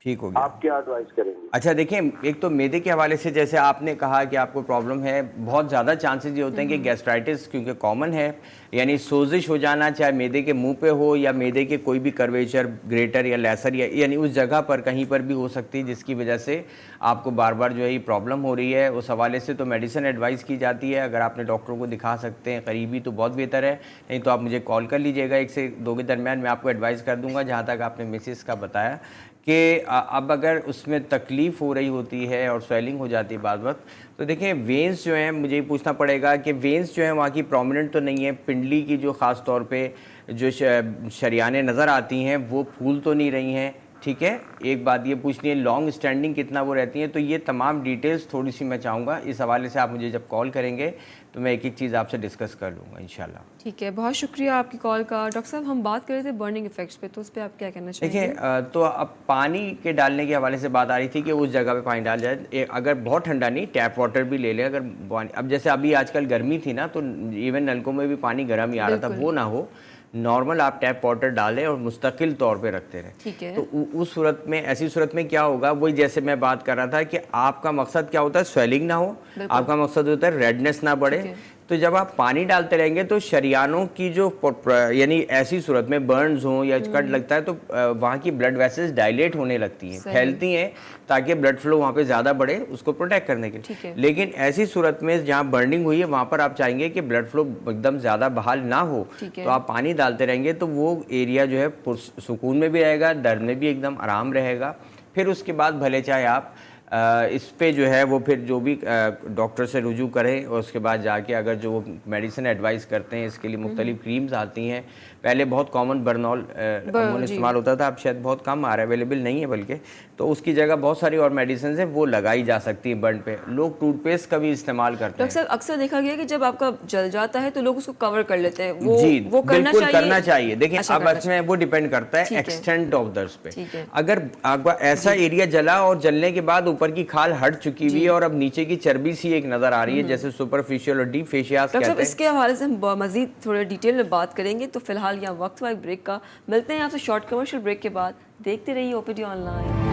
ठीक हो गया। आप क्या एडवाइस करेंगे? अच्छा, देखिए, एक तो मैदे के हवाले से जैसे आपने कहा कि आपको प्रॉब्लम है, बहुत ज़्यादा चांसेस ये होते हैं कि गैस्ट्राइटिस क्योंकि कॉमन है, यानी सोजिश हो जाना, चाहे मैदे के मुंह पे हो या मैदे के कोई भी कर्वेचर, ग्रेटर या लेसर, या यानी उस जगह पर कहीं पर भी हो सकती है, जिसकी वजह से आपको बार बार जो है ये प्रॉब्लम हो रही है। उस हवाले से तो मेडिसिन एडवाइस की जाती है। अगर आपने डॉक्टरों को दिखा सकते हैं करीबी तो बहुत बेहतर है, नहीं तो आप मुझे कॉल कर लीजिएगा 1 से 2 के दरमियान, मैं आपको एडवाइस कर दूँगा। जहाँ तक आपने मिसेस का बताया कि अब अगर उसमें तकलीफ़ हो रही होती है और स्वेलिंग हो जाती है बाद वक्त, तो देखिए वेंस जो हैं, मुझे ये पूछना पड़ेगा कि वेंस जो हैं वहाँ की प्रोमिनेंट तो नहीं है। पिंडली की जो ख़ास तौर पे जो शरियानें नज़र आती हैं वो फूल तो नहीं रही हैं, ठीक है? एक बात ये पूछनी है, लॉन्ग स्टैंडिंग कितना वो रहती हैं। तो ये तमाम डिटेल्स थोड़ी सी मैं चाहूँगा, इस हवाले से आप मुझे जब कॉल करेंगे तो मैं एक एक चीज़ आपसे डिस्कस कर लूँगा इंशाल्लाह। ठीक है, बहुत शुक्रिया आपकी कॉल का। डॉक्टर साहब, हम बात कर रहे थे बर्निंग इफेक्ट्स पे, तो उस पर आप क्या कहना चाहेंगे? देखिए, तो अब पानी के डालने के हवाले से बात आ रही थी कि उस जगह पे पानी डाल जाए। अगर बहुत ठंडा नहीं, टैप वाटर भी ले लें। अगर अब जैसे अभी आजकल गर्मी थी ना, तो इवन नलकों में भी पानी गर्म ही आ रहा था, वो ना हो, नॉर्मल आप टैप वाटर डालें और मुस्तकिल तौर पे रखते रहें। ठीक है। तो उस सूरत में, ऐसी सूरत में क्या होगा, वही जैसे मैं बात कर रहा था कि आपका मकसद क्या होता है, स्वेलिंग ना हो, आपका मकसद होता है रेडनेस ना बढ़े। तो जब आप पानी डालते रहेंगे तो शरियानों की जो यानी ऐसी सूरत में बर्न्स हों या कट लगता है तो वहाँ की ब्लड वेसल्स डायलेट होने लगती हैं, फैलती हैं, ताकि ब्लड फ्लो वहाँ पे ज़्यादा बढ़े, उसको प्रोटेक्ट करने के लिए। लेकिन ऐसी सूरत में जहाँ बर्निंग हुई है वहाँ पर आप चाहेंगे कि ब्लड फ्लो एकदम ज़्यादा बहाल ना हो, तो आप पानी डालते रहेंगे तो वो एरिया जो है सुकून में भी रहेगा, दर्द में भी एकदम आराम रहेगा। फिर उसके बाद भले चाहे आप इस पे जो है वो फिर जो भी डॉक्टर से रुजू करें और उसके बाद जाके अगर जो वो मेडिसिन एडवाइस करते हैं इसके लिए मुख्तलिफ क्रीम्स आती हैं। पहले बहुत कॉमन बर्नॉल इस्तेमाल होता था, अब शायद बहुत कम आ रहा है, अवेलेबल नहीं है बल्कि, तो उसकी जगह बहुत सारी और मेडिसिन हैं वो लगाई जा सकती हैं बर्न पे। लोग टूथपेस्ट का भी इस्तेमाल करते हैं। अक्सर देखा गया कि जब आपका जल जाता है तो लोग उसको कवर कर लेते हैं, वो बिल्कुल करना चाहिए। देखिए अब इसमें वो डिपेंड करता है एक्सटेंट ऑफ दर्द पे। अगर आपका ऐसा एरिया जला और जलने के बाद ऊपर की खाल हट चुकी हुई है और अब नीचे की चर्बी सी एक नजर आ रही है, जैसे सुपरफिशियल और डीप फेशियास कहते हैं। इसके हवाले से हम मजीद थोड़े डिटेल में बात करेंगे, तो फिलहाल यहाँ वक्त हुआ एक ब्रेक का। मिलते हैं आपसे शॉर्ट कमर्शियल ब्रेक के बाद। देखते रहिए ओपीडी ऑनलाइन।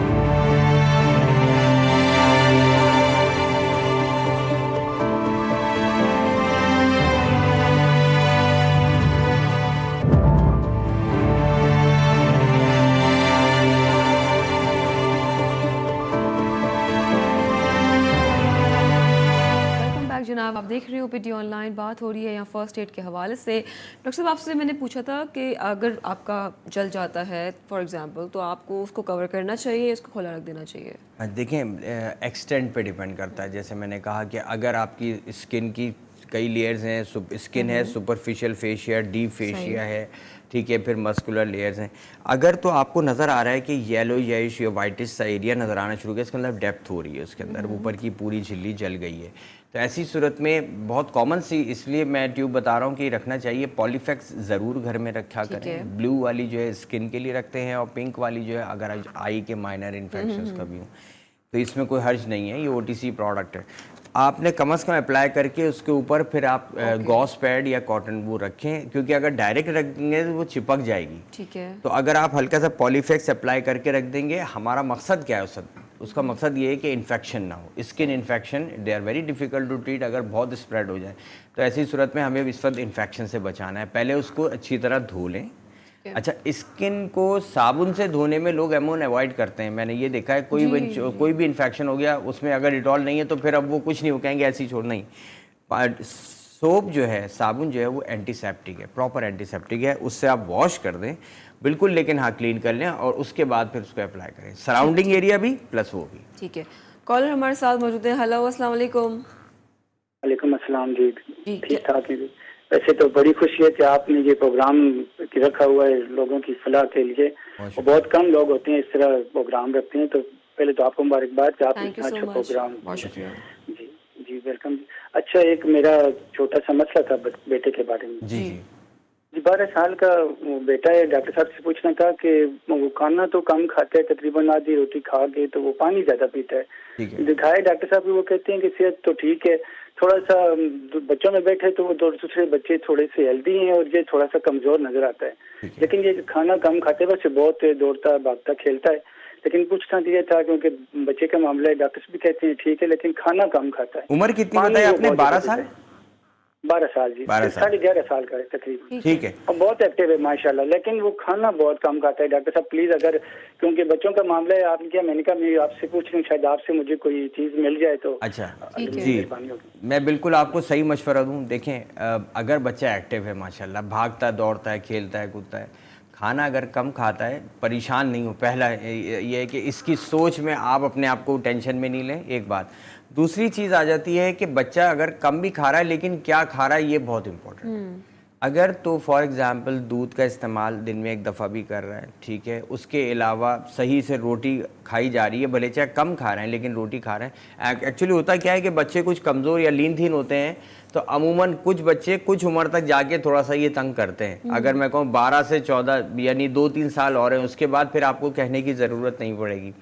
जनाब, आप देख रहे हो ओपीडी ऑनलाइन। बात हो रही है यहाँ फर्स्ट एड के हवाले से। डॉक्टर साहब, आपसे मैंने पूछा था कि अगर आपका जल जाता है फॉर एग्जांपल, तो आपको उसको कवर करना चाहिए, इसको खुला रख देना चाहिए? देखें, एक्सटेंट पे डिपेंड करता है। जैसे मैंने कहा कि अगर आपकी स्किन की कई लेयर्स हैं, स्किन है, सुपरफिशियल फेशिया, डीप फेशिया है, ठीक है, फिर मस्कुलर लेयर्स हैं। अगर तो आपको नज़र आ रहा है कि येलो येश या वाइटिश सा एरिया नज़र आना शुरू हो गया, इसका मतलब डेप्थ हो रही है, उसके अंदर ऊपर की पूरी झिल्ली जल गई है, तो ऐसी सूरत में बहुत कॉमन सी, इसलिए मैं ट्यूब बता रहा हूँ कि रखना चाहिए। पॉलीफेक्स ज़रूर घर में रखा करें। ब्लू वाली जो है स्किन के लिए रखते हैं और पिंक वाली जो है अगर आई के माइनर इन्फेक्शन का भी हो तो इसमें कोई हर्ज नहीं है, ये OTC प्रोडक्ट है। आपने कम से कम अप्लाई करके उसके ऊपर फिर आप गॉस पैड या कॉटन वो रखें, क्योंकि अगर डायरेक्ट रख देंगे तो वो चिपक जाएगी। ठीक है। तो अगर आप हल्का सा पॉलीफेक्स अप्लाई करके रख देंगे, हमारा मकसद क्या है उसका मकसद ये है कि इन्फेक्शन ना हो। Skin infection they are very difficult to treat, अगर बहुत स्प्रेड हो जाए तो ऐसी सूरत में हमें इस वक्त इन्फेक्शन से बचाना है। पहले उसको अच्छी तरह धो लें। अच्छा, स्किन को साबुन से धोने में लोग एमोन अवॉइड करते हैं, मैंने ये देखा है। कोई भी इन्फेक्शन हो गया उसमें अगर डिटॉल नहीं है तो फिर अब वो कुछ नहीं, वो कहेंगे ऐसी छोड़ नहीं। सोप जो है, साबुन जो है वो एंटीसेप्टिक है, प्रॉपर एंटीसेप्टिक है, उससे आप वॉश कर दें बिल्कुल, लेकिन हाँ क्लीन कर लें और उसके बाद फिर उसको अप्लाई करें, सराउंडिंग एरिया भी प्लस वो भी। ठीक है। कॉलर हमारे साथ मौजूद है। हेलो, अस्सलाम वालेकुम। वालेकुम अस्सलाम जी, ठीक ठाक है। वैसे तो बड़ी खुशी है कि आपने ये प्रोग्राम रखा हुआ है लोगों की फलाह के लिए, और बहुत कम लोग होते हैं इस तरह प्रोग्राम रखते हैं, तो पहले तो आपको मुबारकबाद कि आप इतना अच्छा प्रोग्राम। जी जी, वेलकम। अच्छा, एक मेरा छोटा सा मसला था बेटे के बारे में। जी 12 साल का बेटा है। डॉक्टर साहब से पूछना था कि वो खाना तो कम खाता है, तकरीबन आधी रोटी खा के, तो वो पानी ज्यादा पीता है। दिखाए डॉक्टर साहब, वो कहते हैं कि सेहत तो ठीक है, थोड़ा सा बच्चों में बैठे तो वो दूसरे बच्चे थोड़े से हेल्दी हैं और ये थोड़ा सा कमजोर नजर आता है, लेकिन ये खाना कम खाते, वैसे बहुत दौड़ता भागता खेलता है, लेकिन पूछना दिया था क्योंकि बच्चे का मामला है, डॉक्टर्स भी कहते हैं ठीक है, लेकिन खाना कम खाता है। उम्र कितनी बताई आपने? 12 साल? 12 साल जी, 11.5 साल का है तकरीबन। ठीक है। और बहुत एक्टिव है माशाल्लाह, लेकिन वो खाना बहुत कम खाता है। डॉक्टर साहब प्लीज, अगर क्योंकि बच्चों का मामला है, आपने क्या, मैंने कहा मैं आपसे पूछ लूं, शायद आपसे मुझे कोई चीज मिल जाए तो। अच्छा जी, मैं बिल्कुल आपको सही मशवरा दूं। देखें, अगर बच्चा एक्टिव है माशाल्लाह, भागता है, दौड़ता है, खेलता है, कूदता है, खाना अगर कम खाता है, परेशान नहीं हो। पहला ये है कि इसकी सोच में आप अपने आप को टेंशन में नहीं लें, एक बात। दूसरी चीज़ आ जाती है कि बच्चा अगर कम भी खा रहा है लेकिन क्या खा रहा है, ये बहुत इंपॉर्टेंट। अगर तो फॉर एग्जांपल दूध का इस्तेमाल दिन में एक दफ़ा भी कर रहा है, ठीक है, उसके अलावा सही से रोटी खाई जा रही है, भले चाहे कम खा रहे हैं लेकिन रोटी खा रहे हैं। एक्चुअली होता क्या है कि बच्चे कुछ कमज़ोर या लीन थीन होते हैं, तो अमूमन कुछ बच्चे कुछ उम्र तक जाके थोड़ा सा ये तंग करते हैं। अगर मैं कहूँ 12 से 14 यानी 2-3 साल और हैं, उसके बाद फिर आपको कहने की ज़रूरत नहीं पड़ेगी।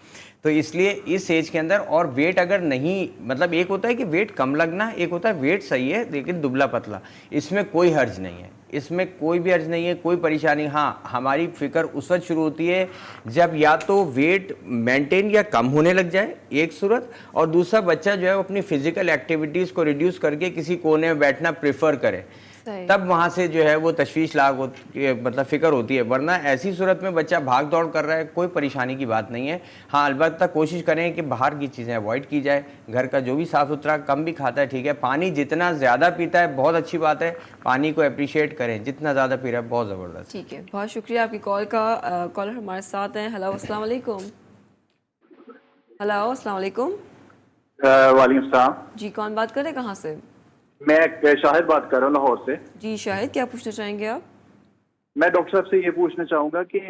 तो इसलिए इस एज के अंदर, और वेट अगर नहीं, मतलब एक होता है कि वेट कम लगना, एक होता है वेट सही है लेकिन दुबला पतला, इसमें कोई हर्ज नहीं है, इसमें कोई भी हर्ज नहीं है, कोई परेशानी। हाँ, हमारी फिक्र उस वक्त शुरू होती है जब या तो वेट मेंटेन या कम होने लग जाए, एक सूरत, और दूसरा बच्चा जो है वो अपनी फिजिकल एक्टिविटीज़ को रिड्यूस करके किसी कोने में बैठना प्रेफर करे, तब वहाँ से जो है वो तशवीश लाग मतलब फिक्र होती है। वरना ऐसी सूरत में बच्चा भाग दौड़ कर रहा है, कोई परेशानी की बात नहीं है। हाँ, अलबत्ता कोशिश करें कि बाहर की चीज़ें अवॉइड की जाए, घर का जो भी साफ़ सुथरा, कम भी खाता है ठीक है, पानी जितना ज़्यादा पीता है बहुत अच्छी बात है, पानी को अप्रिशिएट करें, जितना ज़्यादा पी रहा है बहुत ज़बरदस्त। ठीक है, बहुत शुक्रिया आपकी कॉल का। कॉलर हमारे साथ हैं। हेलो, अस्सलाम वालेकुम। हेलो, अस्सलाम वालेकुम। वालेकुम सलाम। जी, कौन बात कर रहे हैं, कहाँ से? मैं शाहिद बात कर रहा हूँ लाहौर से। जी शाहिद, क्या पूछना चाहेंगे आप? मैं डॉक्टर साहब से ये पूछना चाहूँगा कि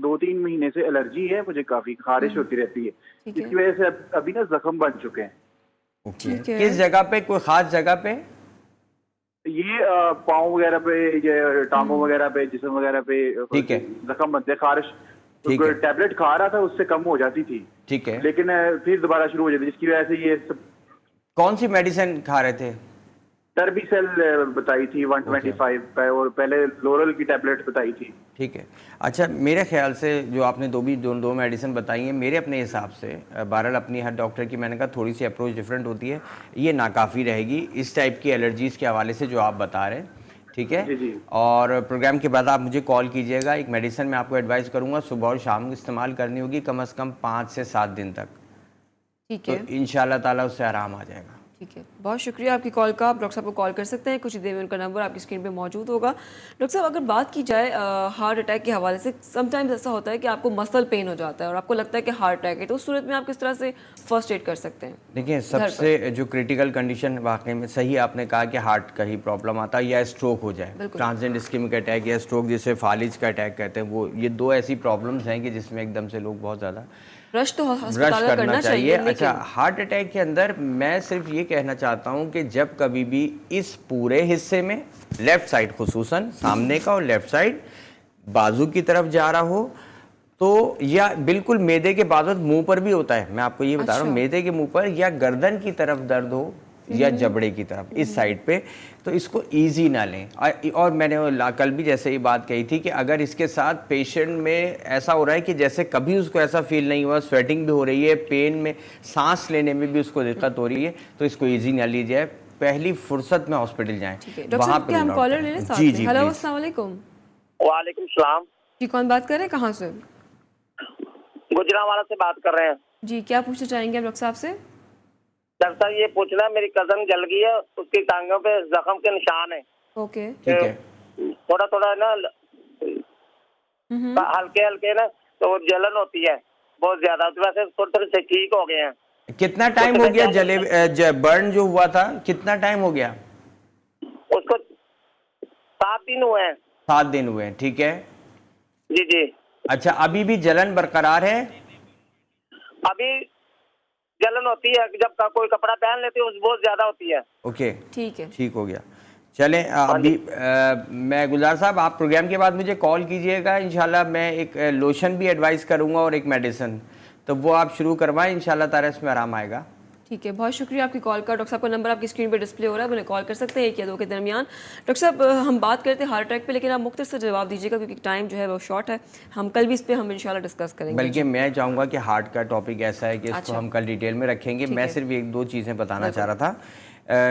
2-3 महीने से एलर्जी है, मुझे काफ़ी खारिश होती रहती है, इसकी वजह से अभी ना जख्म बन चुके हैं। किस जगह पे, कोई खास जगह पे? ये पाँव वगैरह पे, ये टांगों वगैरह पे, जिस्म वगैरह पे ठीक है, जख्म बनते, खारिश। टैबलेट खा रहा था, उससे कम हो जाती थी, ठीक है, लेकिन फिर दोबारा शुरू हो जाती, जिसकी वजह से ये सब। कौन सी मेडिसिन खा रहे थे? टर्बीसेल बताई थी 125 पे, और पहले लोरल की टैबलेट बताई थी। ठीक है। अच्छा, मेरे ख्याल से जो आपने दो मेडिसिन बताई हैं, मेरे अपने हिसाब से, बहरहाल अपनी हर डॉक्टर की मैंने कहा थोड़ी सी अप्रोच डिफरेंट होती है, ये नाकाफ़ी रहेगी इस टाइप की एलर्जीज़ के हवाले से जो आप बता रहे हैं। ठीक है, जी। और प्रोग्राम के बाद आप मुझे कॉल कीजिएगा। एक मेडिसिन मैं आपको एडवाइस करूँगा, सुबह और शाम को इस्तेमाल करनी होगी, कम से कम 5 से 7 दिन तक। ठीक है, तो इंशाल्लाह ताला उससे आराम आ जाएगा। ठीक है, बहुत शुक्रिया आपकी कॉल का। आप डॉक्टर साहब को कॉल कर सकते हैं, कुछ ही देर में उनका नंबर आपकी स्क्रीन पे मौजूद होगा। डॉक्टर साहब, अगर बात की जाए हार्ट अटैक के हवाले से, समटाइम्स ऐसा होता है कि आपको मसल पेन हो जाता है और आपको लगता है कि हार्ट अटैक है, तो उस सूरत में आप किस तरह से फर्स्ट एड कर सकते हैं? देखिए, सबसे जो क्रिटिकल कंडीशन वाकई में सही आपने कहा कि हार्ट का ही प्रॉब्लम आता है या स्ट्रोक हो जाए, ट्रांजिएंट इस्केमिक अटैक या स्ट्रोक जिसे फालिज का अटैक कहते हैं, वो ये दो ऐसी प्रॉब्लम्स हैं कि जिसमें एकदम से लोग बहुत ज़्यादा रश करना चाहिए। अच्छा, हार्ट अटैक के अंदर मैं सिर्फ ये कहना चाहता हूँ कि जब कभी भी इस पूरे हिस्से में, लेफ़्ट साइड खुसूसन सामने का और लेफ़्ट साइड बाजू की तरफ जा रहा हो, तो या बिल्कुल मैदे के बाद मुंह पर भी होता है, मैं आपको ये बता रहा हूँ, मैदे के मुंह पर या गर्दन की तरफ दर्द हो या जबड़े की तरफ, इस साइड पे, तो इसको इजी ना लें। और मैंने कल भी जैसे ये बात कही थी कि अगर इसके साथ पेशेंट में ऐसा हो रहा है कि जैसे कभी उसको ऐसा फील नहीं हुआ, स्वेटिंग भी हो रही है, पेन में सांस लेने में भी उसको दिक्कत हो रही है, तो इसको इजी ना लीजिए, पहली फुर्सत में हॉस्पिटल जाएं। वहाँ पे हम कॉलर ले लें साथ में। हेलो, अस्सलाम वालेकुम। वालेकुम सलाम। जी, कौन बात कर रहे हैं, कहाँ से? गुजरावाला से बात कर रहे हैं। जी, क्या पूछना चाहेंगे आप डॉक्टर साहब से? डॉक्टर साहब, ये पूछना है, मेरी कजन जल गई है, उसकी टांगों पे जख्म के निशान है। ओके, ठीक है। थोड़ा थोड़ा ना हल्के हल्के ना, तो जलन होती है बहुत ज्यादा, तो वैसे थोड़े थोड़े से ठीक हो गए हैं। कितना टाइम हो गया बर्न जो हुआ था, कितना टाइम हो गया उसको? 7 दिन हुए हैं। 7 दिन हुए हैं, ठीक है जी। अच्छा, अभी भी जलन बरकरार है? अभी जलन होती है, जब कोई कपड़ा पहन लेते हैं बहुत ज्यादा होती है। ओके, ठीक है, ठीक हो गया। चलें, अभी मैं गुलजार साहब, आप प्रोग्राम के बाद मुझे कॉल कीजिएगा, इंशाल्लाह मैं एक लोशन भी एडवाइस करूंगा और एक मेडिसिन, तो वो आप शुरू करवाएं, इंशाल्लाह ताला इसमें आराम आएगा। ठीक है, बहुत शुक्रिया आपकी कॉल का। डॉक्टर साहब का नंबर आपकी स्क्रीन पर डिस्प्ले हो रहा है, उन्हें कॉल कर सकते हैं 1 या 2 के दरमियान। डॉक्टर साहब, हम बात करते हैं हार्ट अटैक पे, लेकिन आप मुख्तसर जवाब दीजिएगा क्योंकि टाइम जो है वो शॉर्ट है। हम कल भी इस पे हम इंशाल्लाह डिस्कस करेंगे। बल्कि मैं चाहूँगा कि हार्ट का टॉपिक ऐसा है कि इसको हम कल डिटेल में रखेंगे। मैं सिर्फ 1-2 चीज़ें बताना चाह रहा था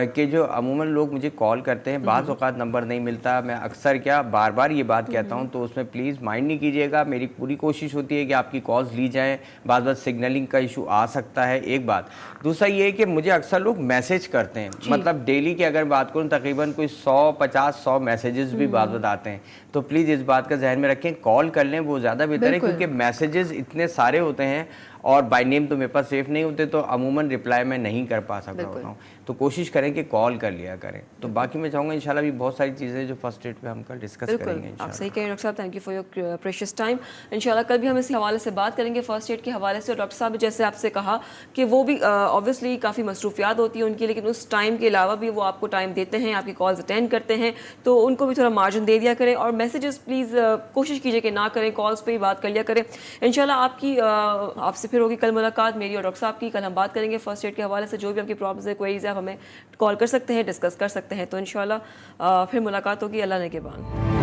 कि जो अमूमन लोग मुझे कॉल करते हैं, बाज़ औक़ात नंबर नहीं मिलता, मैं अक्सर बार बार ये बात कहता हूँ, तो उसमें प्लीज़ माइंड नहीं कीजिएगा, मेरी पूरी कोशिश होती है कि आपकी कॉल्स ली जाएँ, बार सिग्नलिंग का इशू आ सकता है, एक बात। दूसरा ये है कि मुझे अक्सर लोग मैसेज करते हैं, मतलब डेली की अगर बात करूँ तकरीबन कोई 100-50-100 मैसेजेस भी बात आते हैं, तो प्लीज़ इस बात का जहन में रखें, कॉल कर लें वो ज़्यादा बेहतर है, क्योंकि मैसेजेस इतने सारे होते हैं और बाय नेम तो मेरे पास सेफ नहीं होते, तो अमूमन रिप्लाई मैं नहीं कर पा सकता होता हूँ, तो कोशिश करें कि कॉल कर लिया करें। तो बाकी मैं चाहूँगा इंशाल्लाह भी बहुत सारी चीज़ें जो फर्स्ट एड पे हम कल डिस्कस करेंगे। आप सही कह रहे हैं डॉक्टर साहब, thank you for your precious time. इंशाल्लाह कल भी हम इसी हवाले से बात करेंगे फर्स्ट एड के हवाले से। डॉक्टर साहब जैसे आपसे कहा कि वो भी ऑब्वियसली काफ़ी मसरूफियात होती है उनकी, लेकिन उस टाइम के अलावा भी वो आपको टाइम देते हैं, आपकी कॉल्स अटेंड करते हैं, तो उनको भी थोड़ा मार्जिन दे दिया करें। और मैसेजेस प्लीज़ कोशिश कीजिए कि ना करें, कॉल्स पर ही बात कर लिया करें। इंशाल्लाह आपसे फिर होगी कल मुलाकात मेरी और डॉक्टर साहब की। कल हम बात करेंगे फर्स्ट एड के हवाले से, जो भी आपकी प्रॉब्लम्स है, क्वेरीज है, आप हमें कॉल कर सकते हैं, डिस्कस कर सकते हैं। तो इंशाल्लाह फिर मुलाकात होगी, अल्लाह ने के बाद।